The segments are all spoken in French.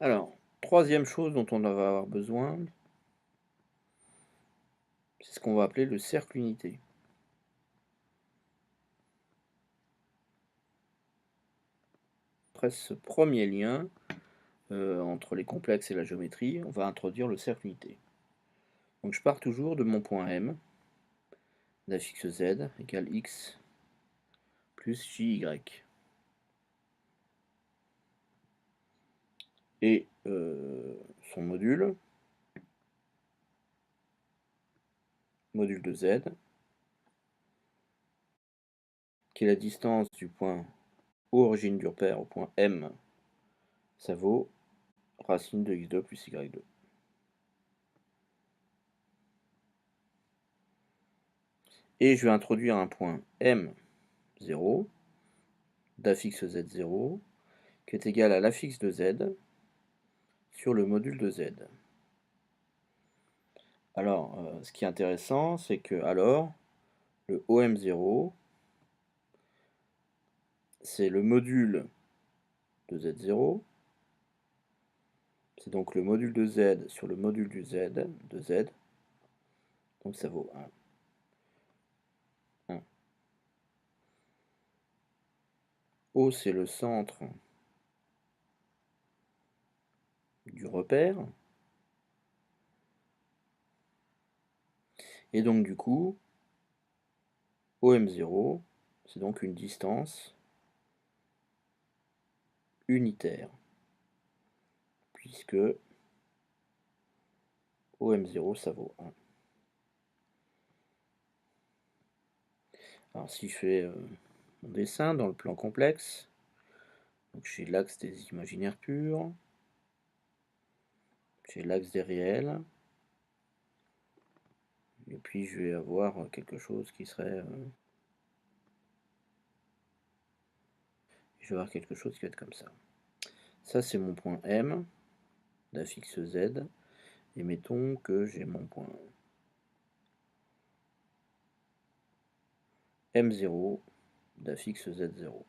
Alors, troisième chose dont on va avoir besoin, c'est ce qu'on va appeler le cercle unité. Après ce premier lien entre les complexes et la géométrie, on va introduire le cercle unité. Donc je pars toujours de mon point M, d'affixe z égale x plus jy. Et son module de z, qui est la distance du point O origine du repère au point M, ça vaut racine de x2 plus y2. Et je vais introduire un point M0 d'affixe z0 qui est égal à l'affixe de z sur le module de z. Alors, ce qui est intéressant, c'est que alors le OM0, c'est le module de z0, c'est donc le module de z sur le module du z, de z, donc ça vaut 1. 1. O, c'est le centre du repère, et donc du coup, OM0, c'est donc une distance unitaire, puisque OM0, ça vaut 1. Alors si je fais mon dessin dans le plan complexe, donc j'ai l'axe des imaginaires purs, j'ai l'axe des réels, et puis je vais avoir quelque chose qui serait... je vais avoir quelque chose qui va être comme ça. Ça c'est mon point M d'affixe Z, et mettons que j'ai mon point M0 d'affixe Z0.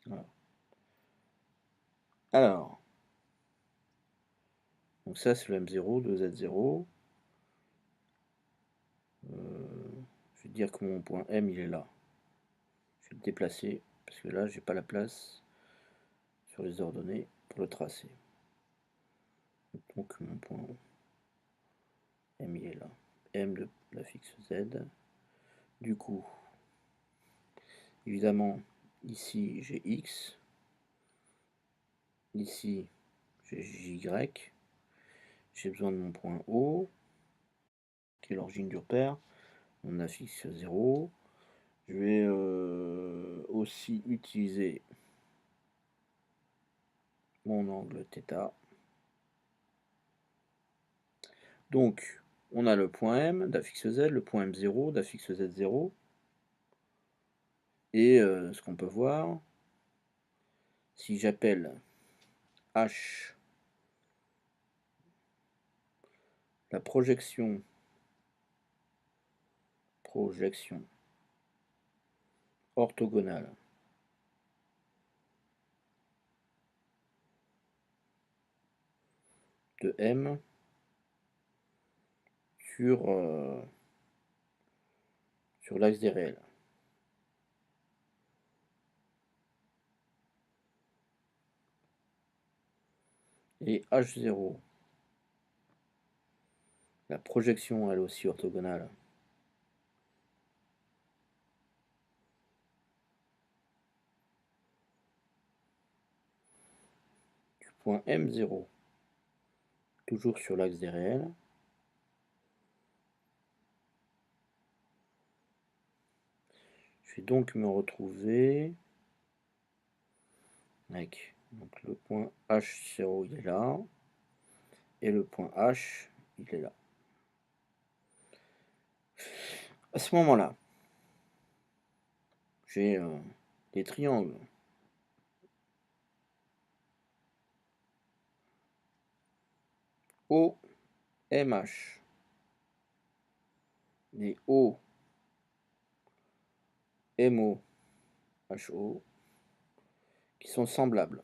Voilà. Alors, donc ça c'est le M0 de Z0. Je vais dire que mon point M il est là. Je vais le déplacer parce que là j'ai pas la place sur les ordonnées pour le tracer. Donc mon point M il est là. M de l'affixe Z. Du coup, évidemment, ici j'ai X. Ici j'ai JY. J'ai besoin de mon point O, qui est l'origine du repère. On affixe 0. Je vais aussi utiliser mon angle θ. Donc, on a le point M d'affixe Z, le point M0 d'affixe Z0. Et ce qu'on peut voir, si j'appelle H la projection orthogonale de M sur l'axe des réels. Et H0, la projection elle aussi orthogonale du point M0, toujours sur l'axe des réels. Je vais donc me retrouver avec donc, le point H0, il est là, et le point H, il est là. À ce moment-là, j'ai des triangles OMH et OMO HO, qui sont semblables.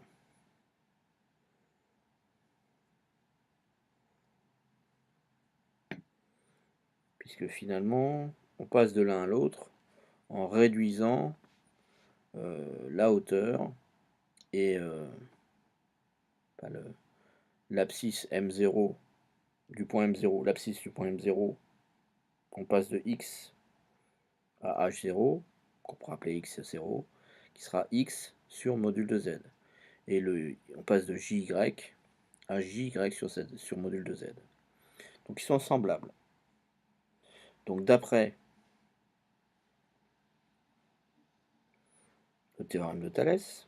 Puisque finalement, on passe de l'un à l'autre en réduisant la hauteur et l'abscisse M0 du point M0, l'abscisse du point M0, on passe de X à H0, qu'on pourra appeler X0, qui sera X sur module de Z. Et on passe de JY à JY sur, sur module de Z. Donc ils sont semblables. Donc d'après le théorème de Thalès,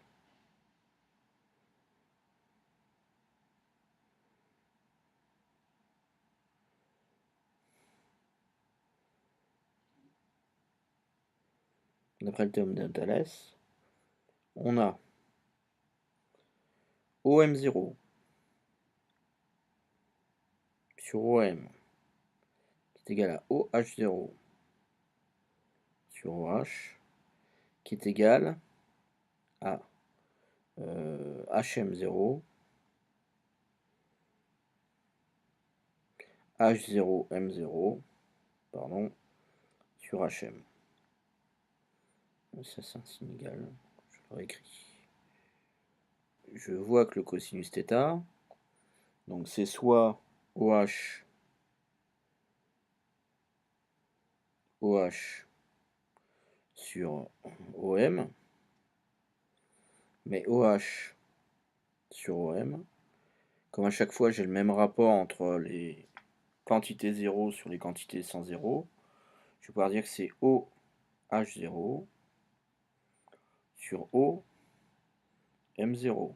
on a OM0 sur OM qui est égal à OH0 sur OH qui est égal à HM0 H0M0 pardon, sur HM. Ça c'est un signe égal, je le réécris. Je vois que le cosinus θ, donc c'est soit OH sur OM, mais OH sur OM, comme à chaque fois j'ai le même rapport entre les quantités 0 sur les quantités sans 0, je vais pouvoir dire que c'est OH0 sur OM0.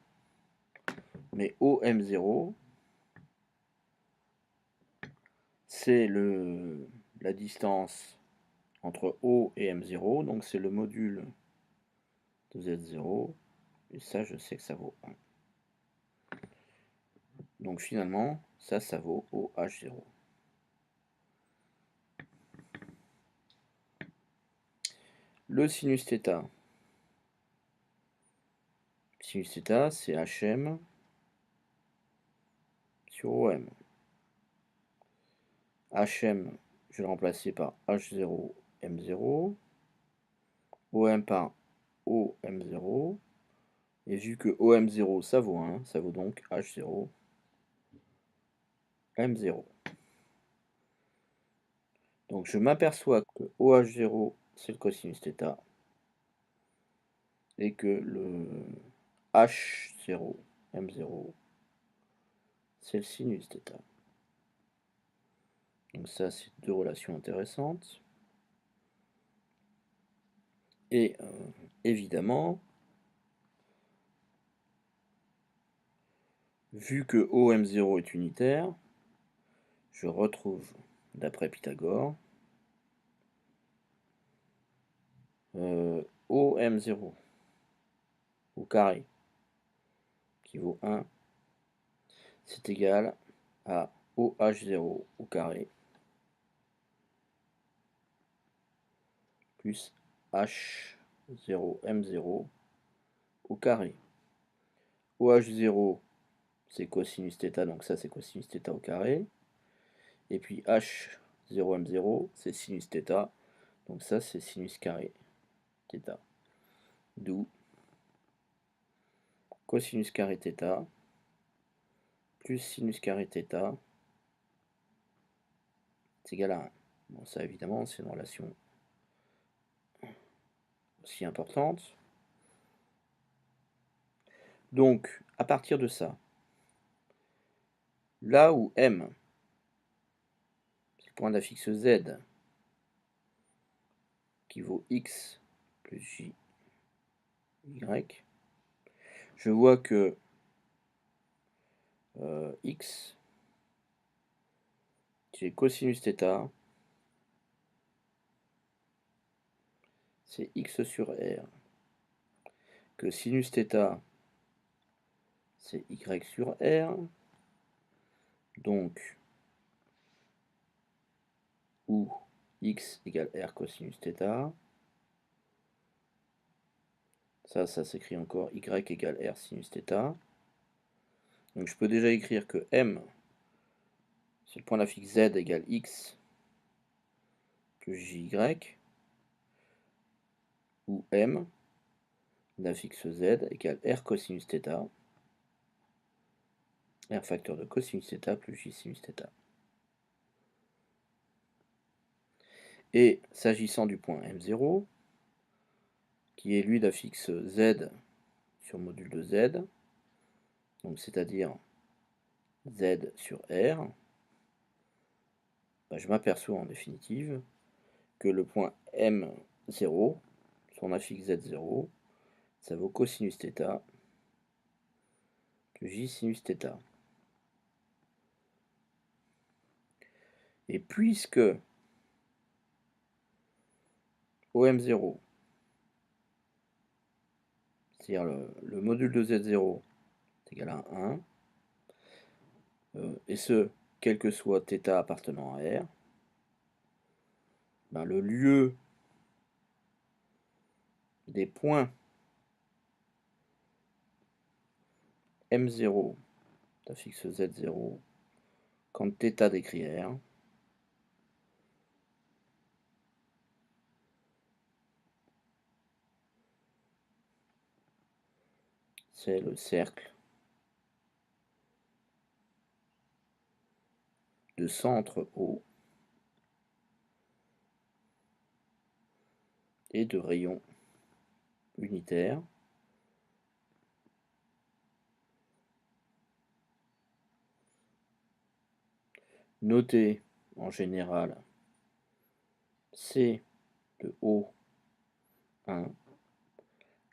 Mais OM0, c'est la distance entre O et M0, donc c'est le module de Z0, et ça je sais que ça vaut 1. Donc finalement, ça vaut OH0. Le sinus θ. Sinus θ, c'est HM sur OM. HM, je vais le remplacer par H0, M0. OM par OM0. Et vu que OM0, ça vaut 1, ça vaut donc H0, M0. Donc je m'aperçois que OH0, c'est le cosinus θ. Et que le H0, M0, c'est le sinus θ. Donc ça, c'est deux relations intéressantes. Et évidemment, vu que OM0 est unitaire, je retrouve, d'après Pythagore, OM0 au carré, qui vaut 1, c'est égal à OH0 au carré, plus H0M0 au carré. OH0, c'est cosinus θ, donc ça c'est cosinus θ au carré. Et puis H0M0, c'est sinus θ, donc ça c'est sinus carré θ. D'où cosinus carré θ plus sinus carré θ c'est égal à 1. Bon, ça évidemment c'est une relation aussi importante. Donc, à partir de ça, là où M, c'est le point d'affixe Z, qui vaut X plus J, Y, je vois que X, j'ai cosinus θ, c'est X sur R, que sinus θ, c'est Y sur R, donc, où X égale R cosinus θ, Ça s'écrit encore y égale r sinus θ. Donc je peux déjà écrire que m, c'est le point d'affixe z égale x plus jy, où m, l'affixe z égale r cosinus θ, r facteur de cosinus θ plus j sinus θ. Et s'agissant du point m0, qui est lui d'affixe z sur module de z, donc c'est-à-dire z sur r, je m'aperçois en définitive que le point m0, son affixe z0, ça vaut cosinus θ plus j sinus θ. Et puisque OM0, c'est-à-dire le module de Z0 est égal à 1, et ce, quel que soit θ appartenant à R, le lieu des points M0 d'affixe Z0 quand θ décrit R, c'est le cercle de centre O et de rayon unitaire noté en général C de O1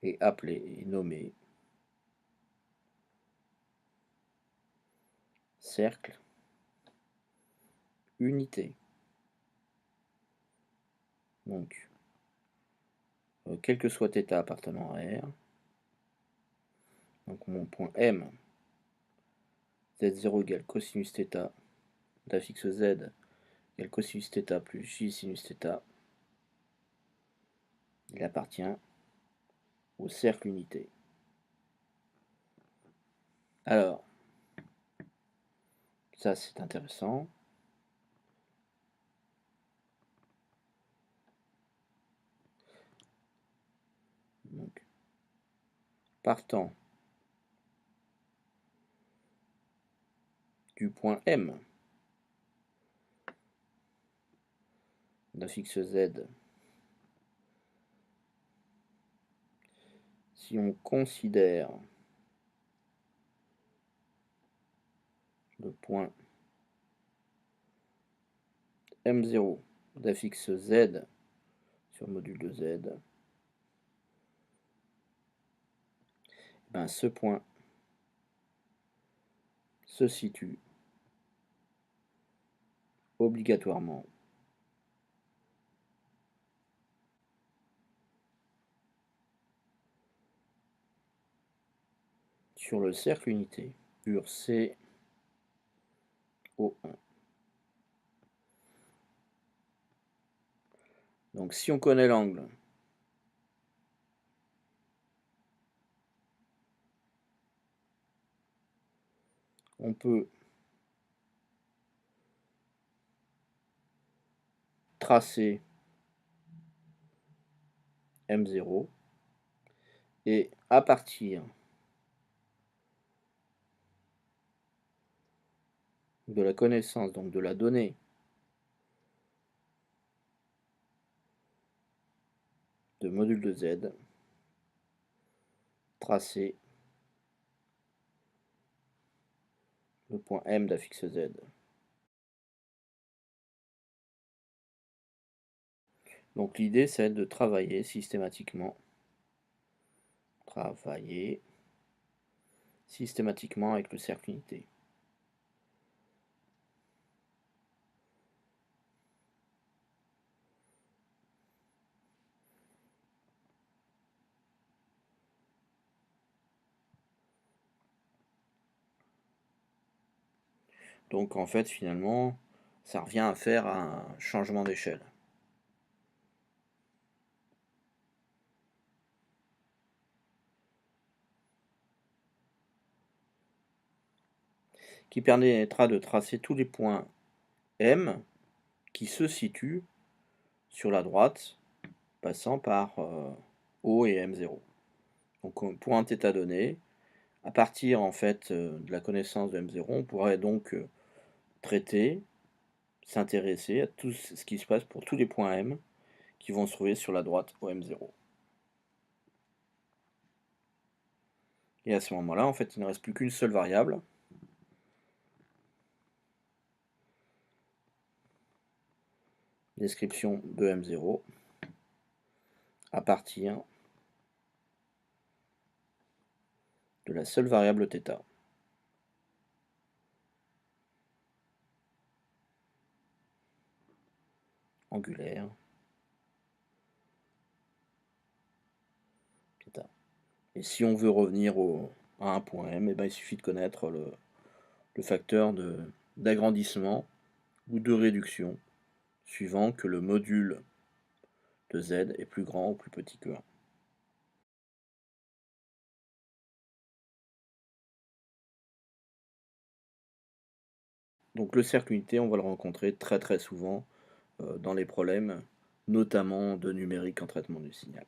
et appelé et nommé cercle unité. Donc, quel que soit θ appartenant à R, donc mon point M, Z0 égale cosinus θ d'affixe Z égale cosinus θ plus j sinus θ, il appartient au cercle unité. Alors, ça c'est intéressant. Donc, partant du point M d'affixe Z, si on considère le point M0 d'affixe Z sur module de Z, ce point se situe obligatoirement sur le cercle unité, sur CO1. Donc si on connaît l'angle, on peut tracer M0 et à partir de la connaissance, donc de la donnée de module de Z, tracer le point M d'affixe Z. Donc l'idée c'est de travailler systématiquement avec le cercle unité. Donc en fait finalement ça revient à faire un changement d'échelle. qui permettra de tracer tous les points M qui se situent sur la droite, passant par O et M0. Donc pour un θ donné, à partir en fait de la connaissance de M0, on pourrait donc traiter, s'intéresser à tout ce qui se passe pour tous les points M qui vont se trouver sur la droite au M0. Et à ce moment-là, en fait, il ne reste plus qu'une seule variable. Description de M0 à partir de la seule variable θ. Angulaire. θ. Et si on veut revenir à un point M, eh ben, il suffit de connaître le facteur d'agrandissement ou de réduction, suivant que le module de z est plus grand ou plus petit que 1. Donc le cercle unité, on va le rencontrer très souvent dans les problèmes, notamment de numérique en traitement du signal.